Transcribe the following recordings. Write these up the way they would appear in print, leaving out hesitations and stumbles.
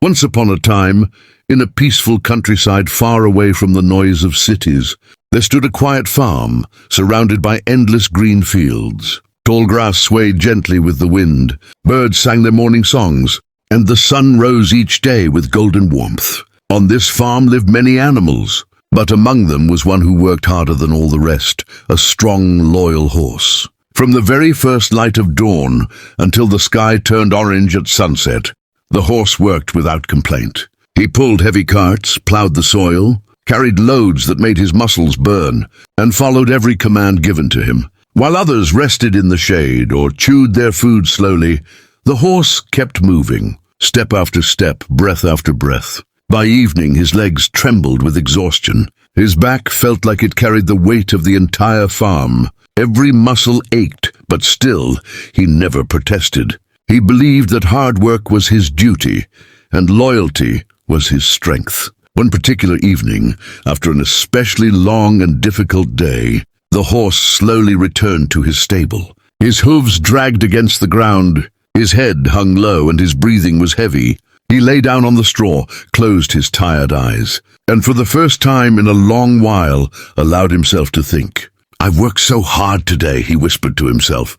Once upon a time, in a peaceful countryside far away from the noise of cities, there stood a quiet farm, surrounded by endless green fields. Tall grass swayed gently with the wind, birds sang their morning songs, and the sun rose each day with golden warmth. On this farm lived many animals, but among them was one who worked harder than all the rest, a strong, loyal horse. From the very first light of dawn until the sky turned orange at sunset, the horse worked without complaint. He pulled heavy carts, plowed the soil, carried loads that made his muscles burn, and followed every command given to him. While others rested in the shade or chewed their food slowly, the horse kept moving, step after step, breath after breath. By evening, his legs trembled with exhaustion. His back felt like it carried the weight of the entire farm. Every muscle ached, but still, he never protested. He believed that hard work was his duty, and loyalty was his strength. One particular evening, after an especially long and difficult day, the horse slowly returned to his stable. His hooves dragged against the ground, his head hung low, and his breathing was heavy. He lay down on the straw, closed his tired eyes, and for the first time in a long while allowed himself to think. "I've worked so hard today," he whispered to himself.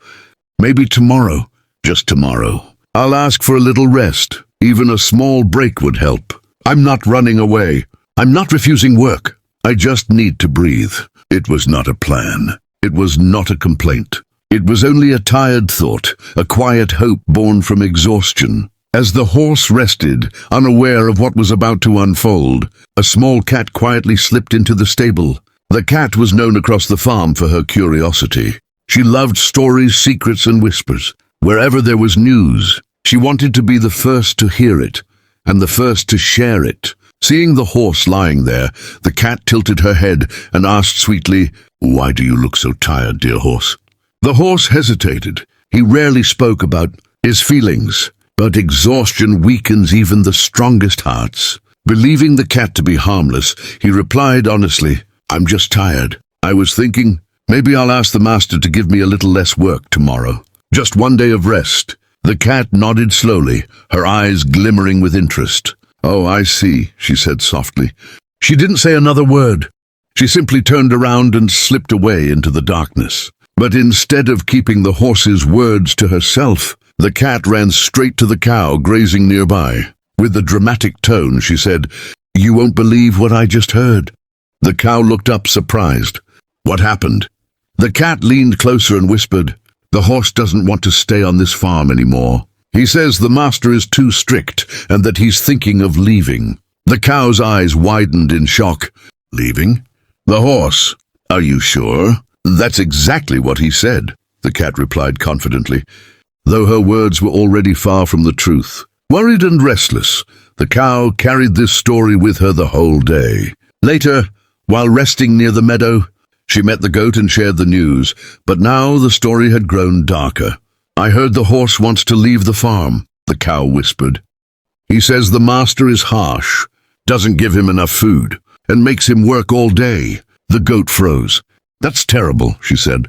"Maybe tomorrow, just tomorrow, I'll ask for a little rest. Even a small break would help. I'm not running away. I'm not refusing work. I just need to breathe." It was not a plan. It was not a complaint. It was only a tired thought, a quiet hope born from exhaustion. As the horse rested, unaware of what was about to unfold, a small cat quietly slipped into the stable. The cat was known across the farm for her curiosity. She loved stories, secrets, and whispers. Wherever there was news, she wanted to be the first to hear it, and the first to share it. Seeing the horse lying there, the cat tilted her head and asked sweetly, "Why do you look so tired, dear horse?" The horse hesitated. He rarely spoke about his feelings, but exhaustion weakens even the strongest hearts. Believing the cat to be harmless, he replied honestly, "I'm just tired. I was thinking, maybe I'll ask the master to give me a little less work tomorrow. Just one day of rest." The cat nodded slowly, her eyes glimmering with interest. "Oh, I see," she said softly. She didn't say another word. She simply turned around and slipped away into the darkness. But instead of keeping the horse's words to herself, the cat ran straight to the cow grazing nearby. With a dramatic tone, she said, "You won't believe what I just heard." The cow looked up surprised. "What happened?" The cat leaned closer and whispered, "The horse doesn't want to stay on this farm anymore. He says the master is too strict and that he's thinking of leaving." The cow's eyes widened in shock. "Leaving?" "The horse. Are you sure?" "That's exactly what he said," the cat replied confidently, though her words were already far from the truth. Worried and restless, the cow carried this story with her the whole day. Later, while resting near the meadow, she met the goat and shared the news, but now the story had grown darker. "I heard the horse wants to leave the farm," the cow whispered. "He says the master is harsh, doesn't give him enough food, and makes him work all day." The goat froze. "That's terrible," she said.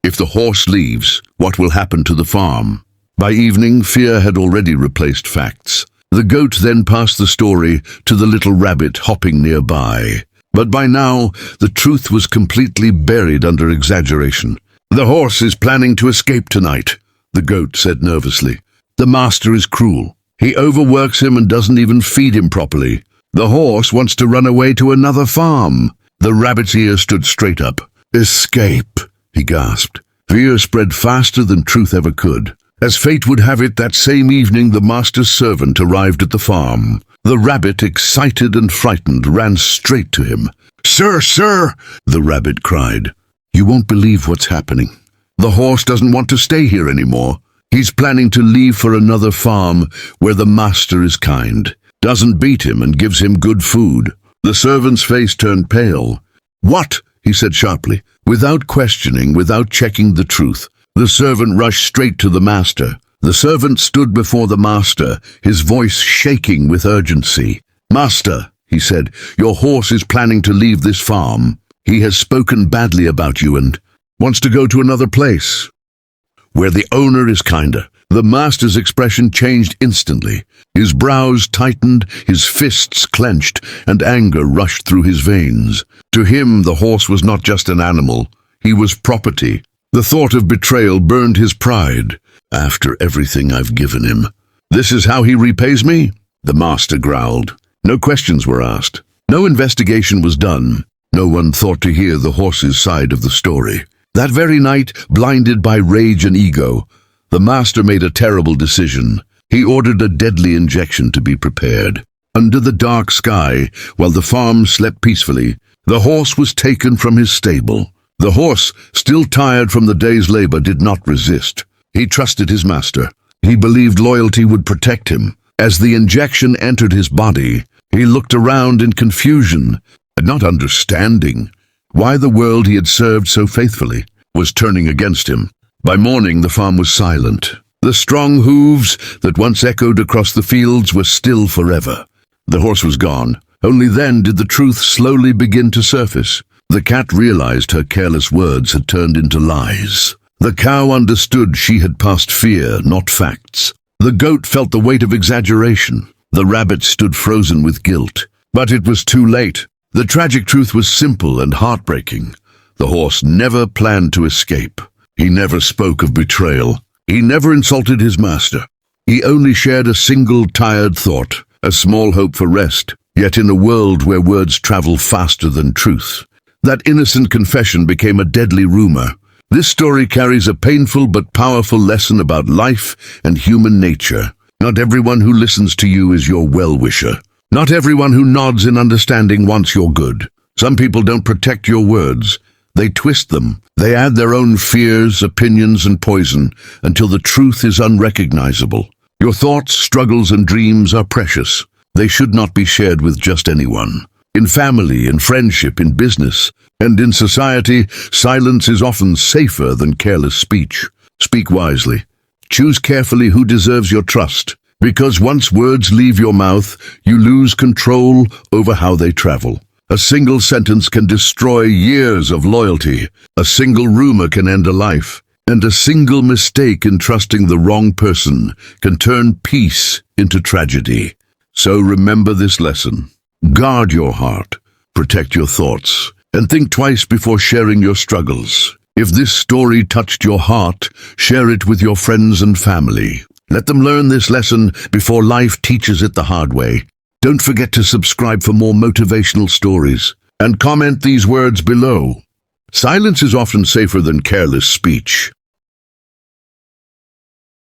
"If the horse leaves, what will happen to the farm?" By evening, fear had already replaced facts. The goat then passed the story to the little rabbit hopping nearby. But by now, the truth was completely buried under exaggeration. "The horse is planning to escape tonight," the goat said nervously. "The master is cruel. He overworks him and doesn't even feed him properly. The horse wants to run away to another farm." The rabbit's ear stood straight up. "Escape," he gasped. Fear spread faster than truth ever could. As fate would have it, that same evening the master's servant arrived at the farm. The rabbit, excited and frightened, ran straight to him. "Sir, sir," the rabbit cried. "You won't believe what's happening. The horse doesn't want to stay here anymore. He's planning to leave for another farm where the master is kind, doesn't beat him and gives him good food." The servant's face turned pale. "What?" he said sharply. Without questioning, without checking the truth, the servant rushed straight to the master. The servant stood before the master, his voice shaking with urgency. "Master," he said, "your horse is planning to leave this farm. He has spoken badly about you and wants to go to another place, where the owner is kinder. The master's expression changed instantly. His brows tightened, his fists clenched, and anger rushed through his veins. To him, the horse was not just an animal. He was property. The thought of betrayal burned his pride. After everything I've given him, this is how he repays me? The master growled. No questions were asked. No investigation was done. No one thought to hear the horse's side of the story. That very night, blinded by rage and ego, the master made a terrible decision. He ordered a deadly injection to be prepared. Under the dark sky, while the farm slept peacefully, the horse was taken from his stable. The horse, still tired from the day's labor, did not resist. He trusted his master. He believed loyalty would protect him. As the injection entered his body, he looked around in confusion, not understanding why the world he had served so faithfully was turning against him. By morning, the farm was silent. The strong hooves that once echoed across the fields were still forever. The horse was gone. Only then did the truth slowly begin to surface. The cat realized her careless words had turned into lies. The cow understood she had passed fear, not facts. The goat felt the weight of exaggeration. The rabbit stood frozen with guilt. But it was too late. The tragic truth was simple and heartbreaking. The horse never planned to escape. He never spoke of betrayal. He never insulted his master. He only shared a single tired thought, a small hope for rest. Yet in a world where words travel faster than truth, that innocent confession became a deadly rumor. This story carries a painful but powerful lesson about life and human nature. Not everyone who listens to you is your well-wisher. Not everyone who nods in understanding wants your good. Some people don't protect your words. They twist them. They add their own fears, opinions, and poison until the truth is unrecognizable. Your thoughts, struggles, and dreams are precious. They should not be shared with just anyone. In family, in friendship, in business, and in society, silence is often safer than careless speech. Speak wisely. Choose carefully who deserves your trust, because once words leave your mouth, you lose control over how they travel. A single sentence can destroy years of loyalty. A single rumor can end a life. And a single mistake in trusting the wrong person can turn peace into tragedy. So remember this lesson. Guard your heart, protect your thoughts, and think twice before sharing your struggles. If this story touched your heart, share it with your friends and family. Let them learn this lesson before life teaches it the hard way. Don't forget to subscribe for more motivational stories, and comment these words below. Silence is often safer than careless speech.